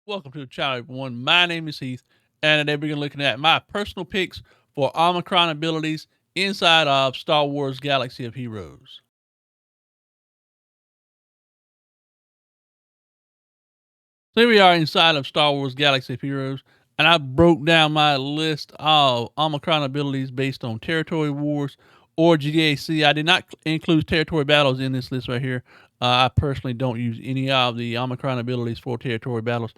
Welcome to the channel, everyone. My name is Heath, and today we're going to be looking at my personal picks for Omicron abilities inside of Star Wars Galaxy of Heroes. So here we are inside of Star Wars Galaxy of Heroes, and I broke down my list of Omicron abilities based on Territory Wars or GDAC. I did not include Territory Battles in this list right here. I personally don't use any of the Omicron abilities for Territory Battles.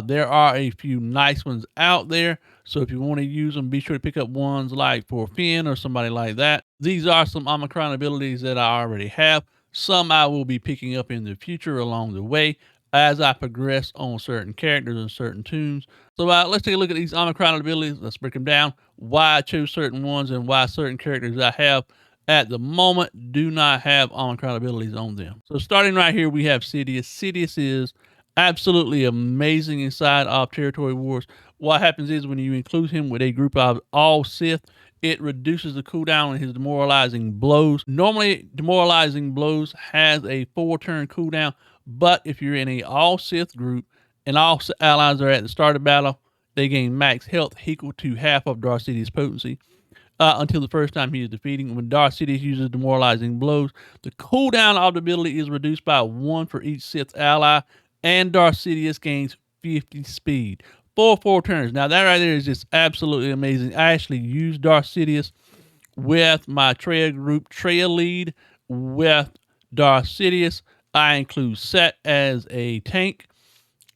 There are a few nice ones out there, so if you want to use them, be sure to pick up ones like for Finn or somebody like that. These are some Omicron abilities that I already have. Some I will be picking up in the future along the way as I progress on certain characters and certain tunes. So let's take a look at these Omicron abilities. Let's break them down, why I chose certain ones and why certain characters I have at the moment do not have Omicron abilities on them. So starting right here, we have Sidious. Sidious is absolutely amazing inside of Territory Wars. What happens is when you include him with a group of all Sith, it reduces the cooldown on his demoralizing blows. Normally, demoralizing blows has a 4-turn cooldown, but if you're in a all Sith group and all allies are at the start of battle, they gain max health equal to half of Darth Sidious' potency until the first time he is defeating. When Darth Sidious uses demoralizing blows, the cooldown of the ability is reduced by 1 for each Sith ally, and Darth Sidious gains 50 speed for 4 turns. Now that right there is just absolutely amazing. I actually used Darth Sidious with my trail group trail lead with Darth Sidious. I include Set as a tank,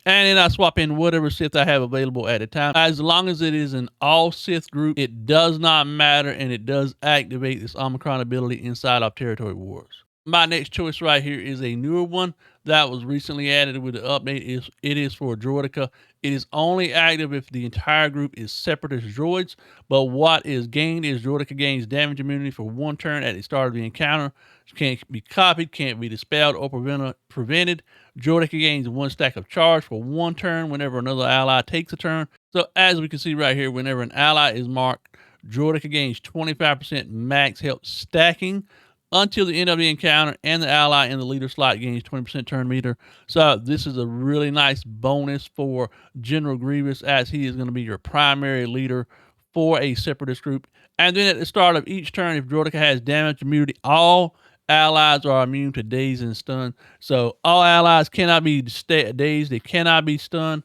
and then I swap in whatever Sith I have available at the time. As long as it is an all Sith group, it does not matter, and it does activate this Omicron ability inside of Territory Wars. My next choice right here is a newer one that was recently added with the update. It is for Droideka. It is only active if the entire group is Separatist droids, but what is gained is Droideka gains damage immunity for 1 turn at the start of the encounter. Can't be copied, can't be dispelled or prevented. Droideka gains 1 stack of charge for 1 turn whenever another ally takes a turn. So as we can see right here, whenever an ally is marked, Droideka gains 25% max health stacking until the end of the encounter, and the ally in the leader slot gains 20% turn meter. So this is a really nice bonus for General Grievous, as he is going to be your primary leader for a Separatist group. And then at the start of each turn, if Droideka has damage immunity, all allies are immune to daze and stun. So all allies cannot be dazed, they cannot be stunned.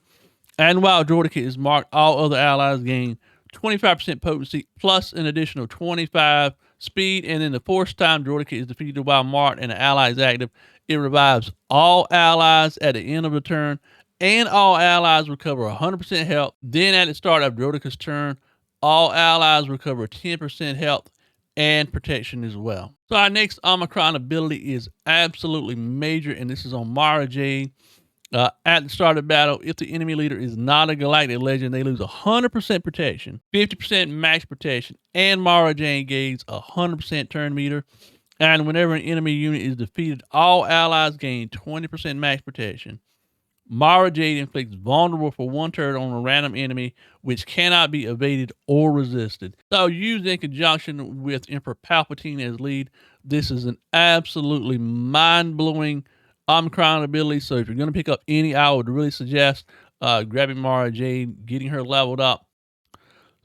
And while Droideka is marked, all other allies gain 25% potency plus an additional 25 speed. And then the 4th time Droideka is defeated while marked and the ally is active, it revives all allies at the end of the turn, and all allies recover 100% health. Then at the start of Droideka's turn, all allies recover 10% health and protection as well. So our next Omicron ability is absolutely major, and this is on Mara Jade. At the start of battle, if the enemy leader is not a galactic legend, they lose 100% protection, 50% max protection, and Mara Jade gains 100% turn meter. And whenever an enemy unit is defeated, all allies gain 20% max protection. Mara Jade inflicts vulnerable for 1 turn on a random enemy, which cannot be evaded or resisted. So used in conjunction with Emperor Palpatine as lead, this is an absolutely mind-blowing Omicron ability. So if you're going to pick up any, I would really suggest grabbing Mara Jade, getting her leveled up.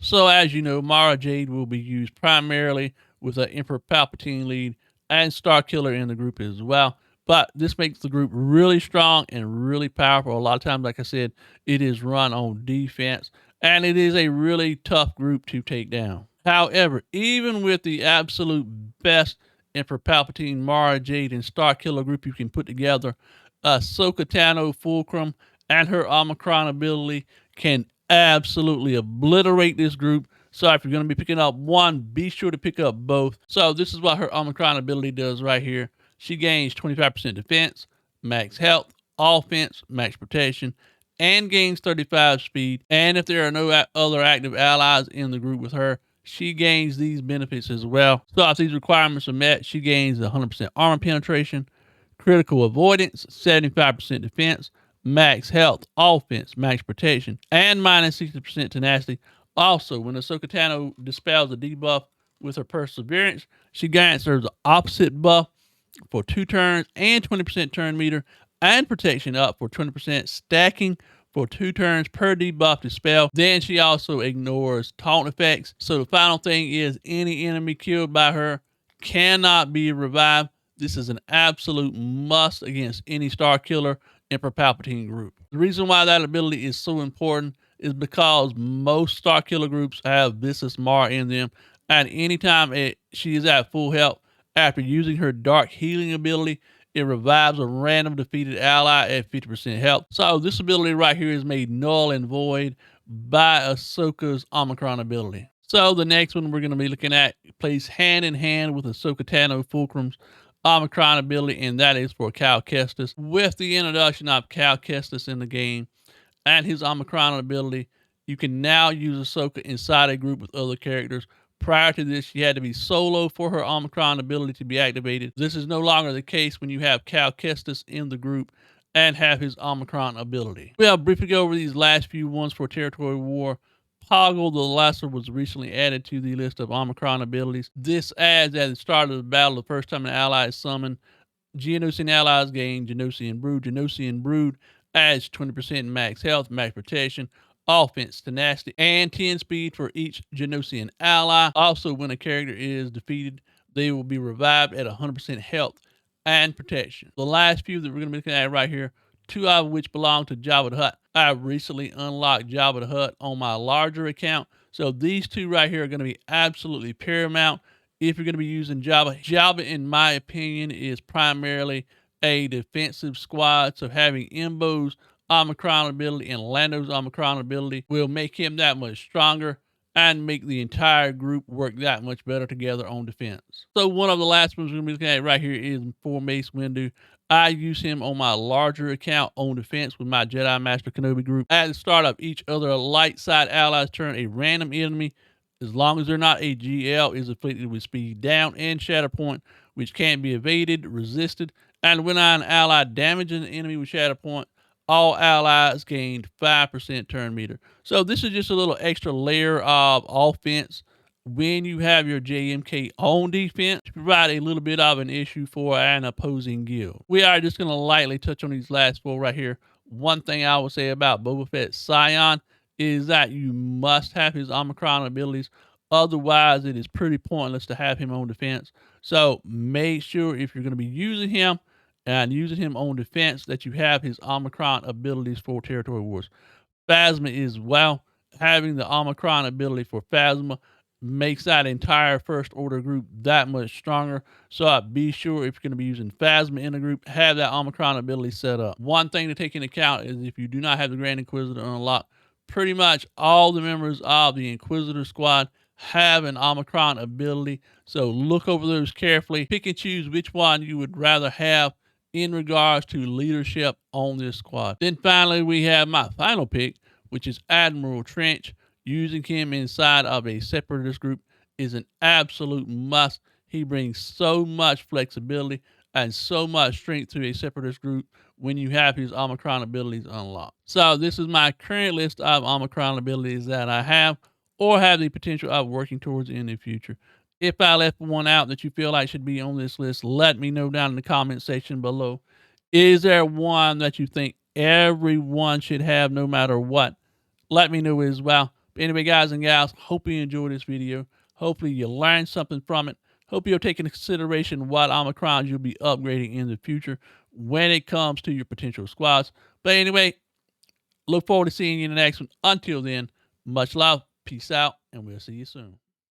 So as you know, Mara Jade will be used primarily with an Emperor Palpatine lead and Star Killer in the group as well. But this makes the group really strong and really powerful. A lot of times, like I said, it is run on defense, and it is a really tough group to take down. However, even with the absolute best Emperor Palpatine, Mara Jade, and Star Killer group you can put together, Ahsoka Tano, Fulcrum, and her Omicron ability can absolutely obliterate this group. So if you're going to be picking up one, be sure to pick up both. So this is what her Omicron ability does right here. She gains 25% defense, max health, offense, max protection, and gains 35 speed. And if there are no other active allies in the group with her, she gains these benefits as well. So if these requirements are met, she gains 100% armor penetration, critical avoidance, 75% defense, max health, offense, max protection, and minus 60% tenacity. Also, when Ahsoka Tano dispels a debuff with her perseverance, she gains her the opposite buff for 2 turns and 20% turn meter, and protection up for 20%, stacking for 2 turns per debuff to spell. Then she also ignores taunt effects. So the final thing is any enemy killed by her cannot be revived. This is an absolute must against any Star Killer Emperor Palpatine group. The reason why that ability is so important is because most Star Killer groups have Viscous Mar in them, and anytime she is at full health, after using her Dark Healing ability, it revives a random defeated ally at 50% health. So this ability right here is made null and void by Ahsoka's Omicron ability. So the next one we're going to be looking at plays hand in hand with Ahsoka Tano Fulcrum's Omicron ability, and that is for Cal Kestis. With the introduction of Cal Kestis in the game and his Omicron ability, you can now use Ahsoka inside a group with other characters. Prior to this, she had to be solo for her Omicron ability to be activated. This is no longer the case when you have Cal Kestis in the group and have his Omicron ability. We'll briefly go over these last few ones for Territory War. Poggle the Lesser was recently added to the list of Omicron abilities. This adds at the start of the battle the first time an ally is summoned. Geonosian allies gain Geonosian Brood. Geonosian Brood adds 20% max health, max protection, offense, tenacity, and 10 speed for each Geonosian ally. Also, when a character is defeated, they will be revived at 100% health and protection. The last few that we're going to be looking at right here, 2 of which belong to Jabba the Hutt. I recently unlocked Jabba the Hutt on my larger account, so these 2 right here are going to be absolutely paramount if you're going to be using Jabba. Jabba, in my opinion, is primarily a defensive squad, so having Embo's Omicron ability and Lando's Omicron ability will make him that much stronger and make the entire group work that much better together on defense. So one of the last ones we're going to be looking at right here is for Mace Windu. I use him on my larger account on defense with my Jedi Master Kenobi group. At the start of each other light side ally's turn, a random enemy, as long as they're not a GL, is afflicted with speed down and Shatterpoint, which can't be evaded, resisted, and when an ally damages an enemy with Shatterpoint, all allies gained 5% turn meter. So this is just a little extra layer of offense when you have your JMK on defense to provide a little bit of an issue for an opposing guild. We are just going to lightly touch on these last 4 right here. One thing I would say about Boba Fett Scion is that you must have his Omicron abilities. Otherwise, it is pretty pointless to have him on defense. So make sure if you're going to be using him and using him on defense that you have his Omicron abilities for Territory Wars. Phasma as well. Having the Omicron ability for Phasma makes that entire First Order group that much stronger. So be sure if you're going to be using Phasma in a group, have that Omicron ability set up. One thing to take into account is if you do not have the Grand Inquisitor unlocked, pretty much all the members of the Inquisitor squad have an Omicron ability. So look over those carefully. Pick and choose which one you would rather have in regards to leadership on this squad. Then finally, we have my final pick, which is Admiral Trench. Using him inside of a Separatist group is an absolute must. He brings so much flexibility and so much strength to a Separatist group when you have his Omicron abilities unlocked. So this is my current list of Omicron abilities that I have or have the potential of working towards in the future. If I left one out that you feel like should be on this list, let me know down in the comment section below. Is there one that you think everyone should have no matter what? Let me know as well. But anyway, guys and gals, hope you enjoyed this video. Hopefully you learned something from it. Hope you'll take into consideration what Omicrons you'll be upgrading in the future when it comes to your potential squads. But anyway, look forward to seeing you in the next one. Until then, much love, peace out, and we'll see you soon.